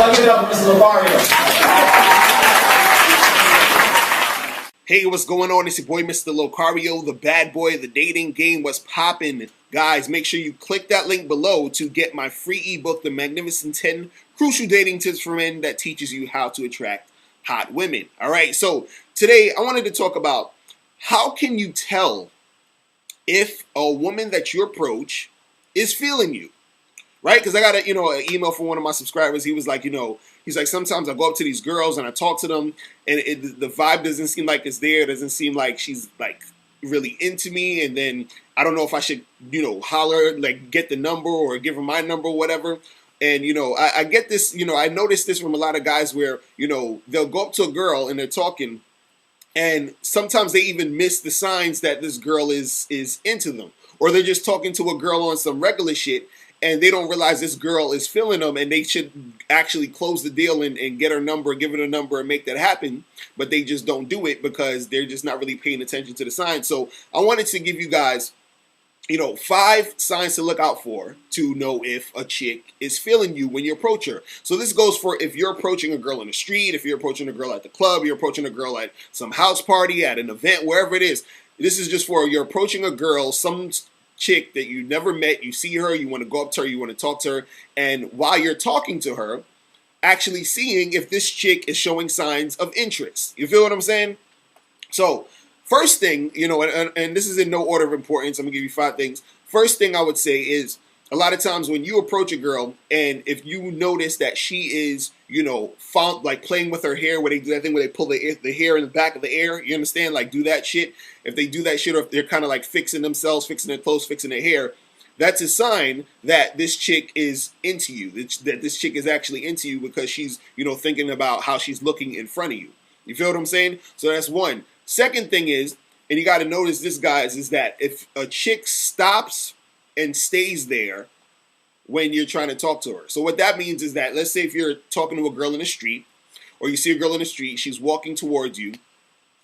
Give it up for Mr. Locario. Hey, what's going on? It's your boy, Mr. Locario, the bad boy of the dating game. What's poppin'? Guys, make sure you click that link below to get my free ebook, The Magnificent 10 Crucial Dating Tips for Men, that teaches you how to attract hot women. All right, so today I wanted to talk about how can you tell if a woman that you approach is feeling you, right? Because I got an email from one of my subscribers. He was like, he's like, sometimes I go up to these girls and I talk to them, and the vibe doesn't seem like it's there. It doesn't seem like she's like really into me, and then I don't know if I should, holler, like get the number or give her my number or whatever. And I get this, I noticed this from a lot of guys where they'll go up to a girl and they're talking, and sometimes they even miss the signs that this girl is into them, or they're just talking to a girl on some regular shit, and they don't realize this girl is feeling them, and they should actually close the deal and get her number, give it a number, and make that happen. But they just don't do it because they're just not really paying attention to the signs. So I wanted to give you guys, 5 signs to look out for to know if a chick is feeling you when you approach her. So this goes for if you're approaching a girl in the street, if you're approaching a girl at the club, you're approaching a girl at some house party, at an event, wherever it is. This is just for you're approaching a girl, some chick that you never met, you see her, you want to go up to her, you want to talk to her, and while you're talking to her, actually seeing if this chick is showing signs of interest. You feel what I'm saying? So first thing, and this is in no order of importance, I'm gonna give you 5 things. First thing I would say is, a lot of times when you approach a girl, and if you notice that she is, like playing with her hair, where they do that thing where they pull the hair in the back of the air, you understand? Like, do that shit. If they do that shit, or if they're kind of like fixing themselves, fixing their clothes, fixing their hair, that's a sign that this chick is into you, that this chick is actually into you because she's, thinking about how she's looking in front of you. You feel what I'm saying? So that's one. Second thing is, and you got to notice this, guys, is that if a chick stops and stays there when you're trying to talk to her. So what that means is that, let's say if you're talking to a girl in the street, or you see a girl in the street, she's walking towards you,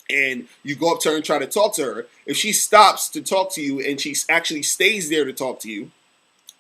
and you go up to her and try to talk to her. If she stops to talk to you and she actually stays there to talk to you,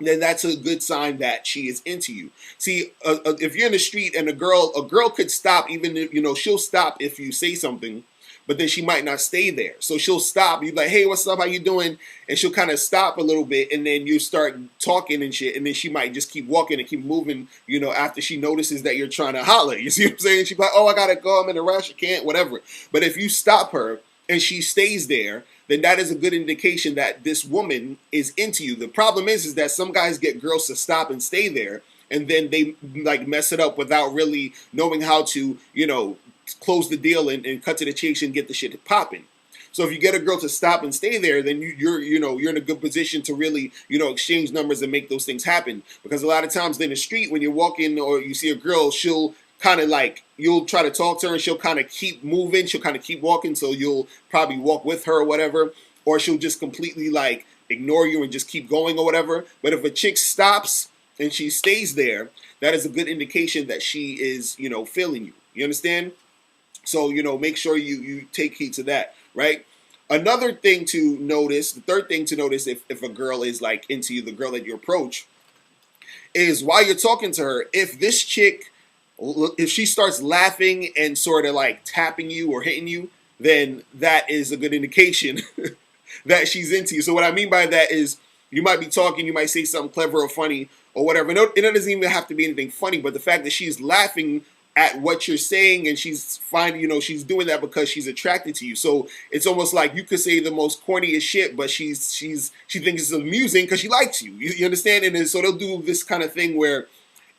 then that's a good sign that she is into you. See, if you're in the street and a girl could stop, even if, she'll stop if you say something, but then she might not stay there. So she'll stop. You're like, hey, what's up? How you doing? And she'll kind of stop a little bit, and then you start talking and shit, and then she might just keep walking and keep moving, after she notices that you're trying to holler. You see what I'm saying? She's like, oh, I gotta go. I'm in a rush. I can't, whatever. But if you stop her and she stays there, then that is a good indication that this woman is into you. The problem is that some guys get girls to stop and stay there, and then they like mess it up without really knowing how to, close the deal and cut to the chase and get the shit popping. So if you get a girl to stop and stay there, then you're in a good position to really, exchange numbers and make those things happen. Because a lot of times in the street, when you're walking or you see a girl, she'll kind of like, you'll try to talk to her and she'll kind of keep moving, she'll kind of keep walking, so you'll probably walk with her or whatever, or she'll just completely like ignore you and just keep going or whatever. But if a chick stops and she stays there, that is a good indication that she is, feeling you. You understand? So, make sure you take heed to that, right? Another thing to notice, the third thing to notice if a girl is like into you, the girl that you approach, is while you're talking to her, if this chick, if she starts laughing and sort of like tapping you or hitting you, then that is a good indication that she's into you. So what I mean by that is, you might be talking, you might say something clever or funny or whatever. It doesn't even have to be anything funny, but the fact that she's laughing at what you're saying, and she's finding, she's doing that because she's attracted to you. So it's almost like you could say the most corniest shit, but she thinks it's amusing because she likes you. You understand? And so they'll do this kind of thing where,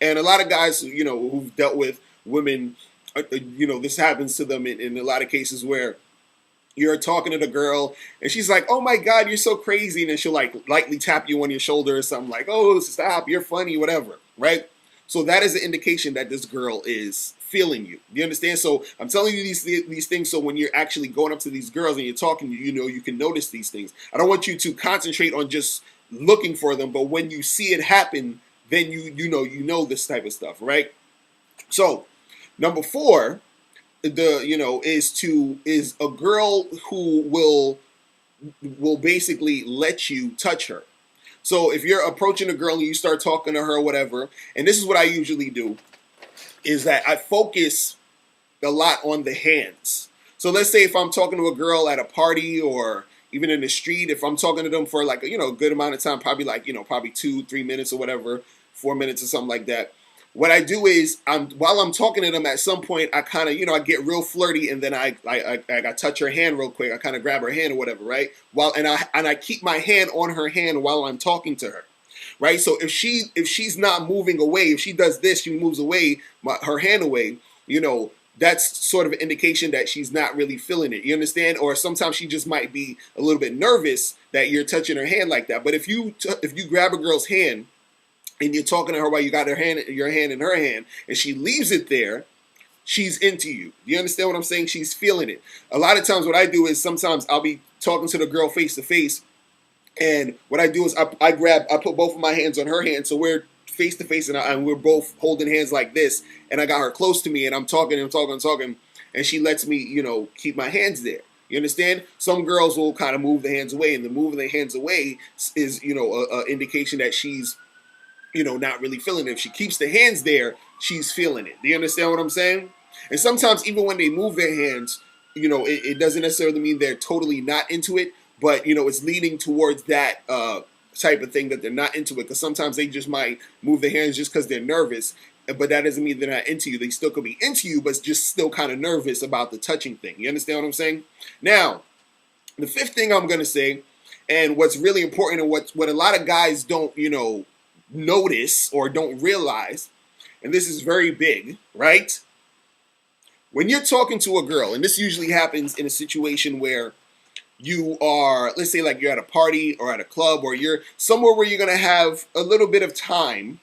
and a lot of guys, who've dealt with women, this happens to them in a lot of cases where you're talking to the girl and she's like, oh my God, you're so crazy. And then she'll like lightly tap you on your shoulder or something like, oh, stop, you're funny, whatever, right? So that is an indication that this girl is feeling you. You understand? So I'm telling you these things so when you're actually going up to these girls and you're talking, you can notice these things. I don't want you to concentrate on just looking for them, but when you see it happen, then you know this type of stuff, right? So number 4, is a girl who will basically let you touch her. So if you're approaching a girl and you start talking to her or whatever, and this is what I usually do. is that I focus a lot on the hands. So let's say if I'm talking to a girl at a party or even in the street, if I'm talking to them for like a good amount of time, probably like probably 2-3 minutes or whatever, 4 minutes or something like that. What I do is while I'm talking to them, at some point I kind of I get real flirty, and then I touch her hand real quick. I kind of grab her hand or whatever, right? And I keep my hand on her hand while I'm talking to her, right? So if she's not moving away, if she does this, she moves away, her hand away, that's sort of an indication that she's not really feeling it. You understand? Or sometimes she just might be a little bit nervous that you're touching her hand like that. But if you grab a girl's hand and you're talking to her while you got your hand in her hand, and she leaves it there, she's into you. You understand what I'm saying? She's feeling it. A lot of times what I do is sometimes I'll be talking to the girl face to face, and what I do is I put both of my hands on her hand, so we're face to face, and we're both holding hands like this, and I got her close to me, and I'm talking, and she lets me, keep my hands there. You understand? Some girls will kind of move the hands away, and the moving the hands away is, a indication that she's, not really feeling it. If she keeps the hands there, she's feeling it. Do you understand what I'm saying? And sometimes even when they move their hands, it doesn't necessarily mean they're totally not into it, but, it's leading towards that type of thing, that they're not into it, because sometimes they just might move their hands just because they're nervous, but that doesn't mean they're not into you. They still could be into you, but just still kind of nervous about the touching thing. You understand what I'm saying? Now, the fifth thing I'm going to say, and what's really important, and what a lot of guys don't, notice or don't realize, and this is very big, right? When you're talking to a girl, and this usually happens in a situation where you are, let's say like you're at a party or at a club, or you're somewhere where you're going to have a little bit of time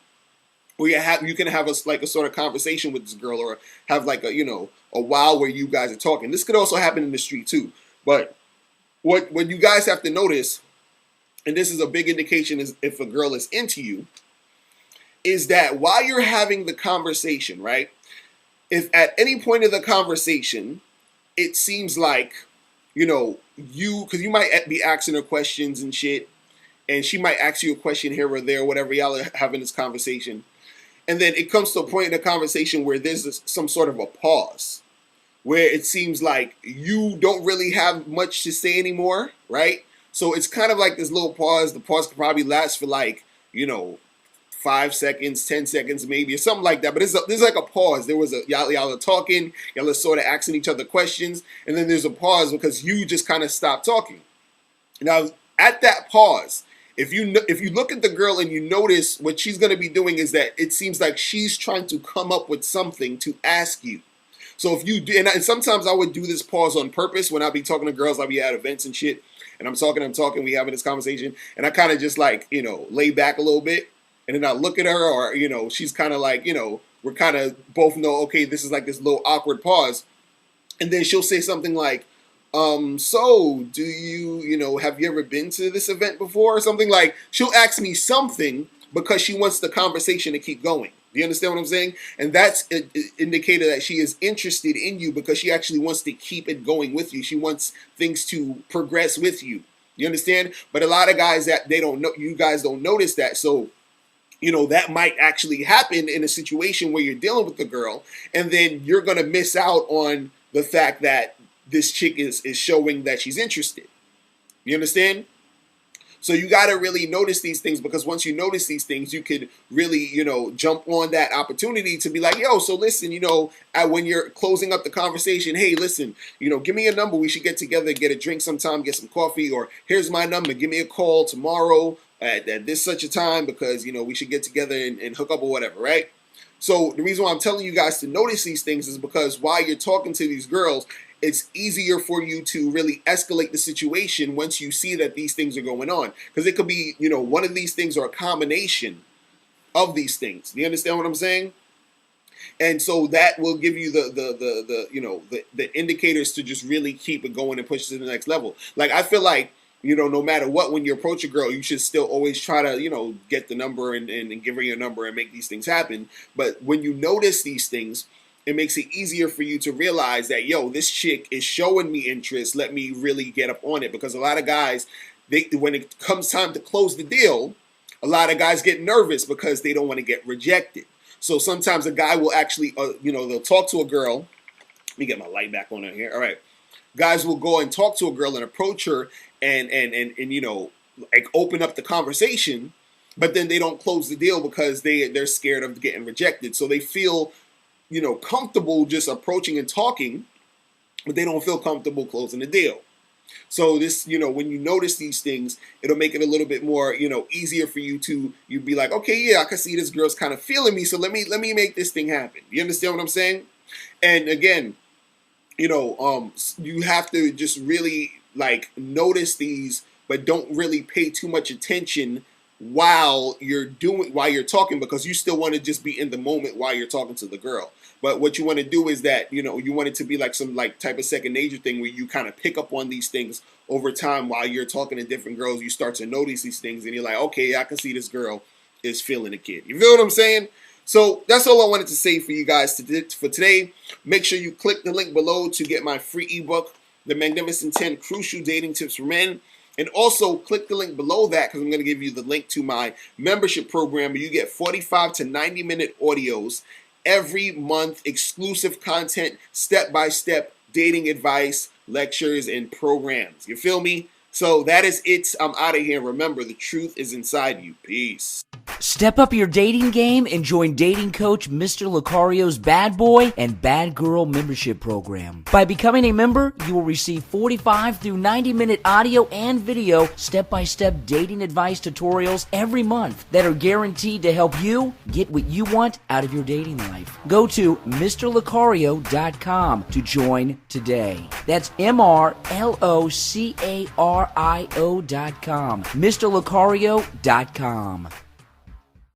where you can have a sort of conversation with this girl, or have like a while where you guys are talking. This could also happen in the street too. But what you guys have to notice, and this is a big indication is if a girl is into you, is that while you're having the conversation, right? If at any point of the conversation, it seems like, because you might be asking her questions and shit, and she might ask you a question here or there, whatever, y'all are having this conversation. And then it comes to a point in the conversation where there's some sort of a pause, where it seems like you don't really have much to say anymore, right? So it's kind of like this little pause. The pause could probably last for 5 seconds, 10 seconds maybe, or something like that. But there's like a pause. There was y'all are talking, y'all are sort of asking each other questions, and then there's a pause because you just kind of stopped talking. Now, at that pause, if you look at the girl and you notice what she's going to be doing is that it seems like she's trying to come up with something to ask you. So if you do, and sometimes I would do this pause on purpose when I be talking to girls, I'll be at events and shit, and I'm talking, we having this conversation, and I kind of just lay back a little bit, and then I look at her, or she's kind of like, we're kind of both know, okay, this is like this little awkward pause, and then she'll say something like, so do you, have you ever been to this event before, or something. Like, she'll ask me something because she wants the conversation to keep going. Do you understand what I'm saying? And that's an indicator that she is interested in you, because she actually wants to keep it going with you. She wants things to progress with you. You understand? But a lot of guys, that they don't know, you guys don't notice that. So, that might actually happen in a situation where you're dealing with the girl, and then you're going to miss out on the fact that this chick is showing that she's interested. You understand? So you got to really notice these things, because once you notice these things, you could really, jump on that opportunity to be like, yo, so listen, when you're closing up the conversation, hey, listen, give me a number. We should get together, get a drink sometime, get some coffee, or here's my number. Give me a call tomorrow at this such a time, because, we should get together and hook up or whatever, right? So the reason why I'm telling you guys to notice these things is because while you're talking to these girls, it's easier for you to really escalate the situation once you see that these things are going on. Because it could be, one of these things or a combination of these things. Do you understand what I'm saying? And so that will give you the indicators to just really keep it going and push it to the next level. Like, I feel like, no matter what, when you approach a girl, you should still always try to, get the number and give her your number and make these things happen. But when you notice these things, it makes it easier for you to realize that, yo, this chick is showing me interest. Let me really get up on it. Because a lot of guys, when it comes time to close the deal, a lot of guys get nervous because they don't want to get rejected. So sometimes a guy will actually, they'll talk to a girl. Let me get my light back on here. All right. Guys will go and talk to a girl and approach her and like open up the conversation, but then they don't close the deal because they're scared of getting rejected. So they feel, comfortable just approaching and talking, but they don't feel comfortable closing the deal. So this, when you notice these things, it'll make it a little bit more, easier for you'd be like, okay, yeah, I can see this girl's kind of feeling me, so let me make this thing happen. You understand what I'm saying? And again, you have to just really like notice these, but don't really pay too much attention while you're talking, because you still want to just be in the moment while you're talking to the girl. But what you want to do is that, you want it to be like some like type of second nature thing where you kind of pick up on these things over time while you're talking to different girls. You start to notice these things and you're like, okay, I can see this girl is feeling a kid. You feel what I'm saying? So that's all I wanted to say for you guys for today. Make sure you click the link below to get my free ebook, The Magnificent 10 Crucial Dating Tips for Men. And also click the link below that because I'm going to give you the link to my membership program where you get 45 to 90-minute audios every month, exclusive content, step-by-step dating advice, lectures, and programs. You feel me? So that is it. I'm out of here. Remember, the truth is inside you. Peace. Step up your dating game and join dating coach Mr. Locario's Bad Boy and Bad Girl membership program. By becoming a member, you will receive 45 through 90-minute audio and video step-by-step dating advice tutorials every month that are guaranteed to help you get what you want out of your dating life. Go to MrLocario.com to join today. That's MrLocario.com. MrLocario.com.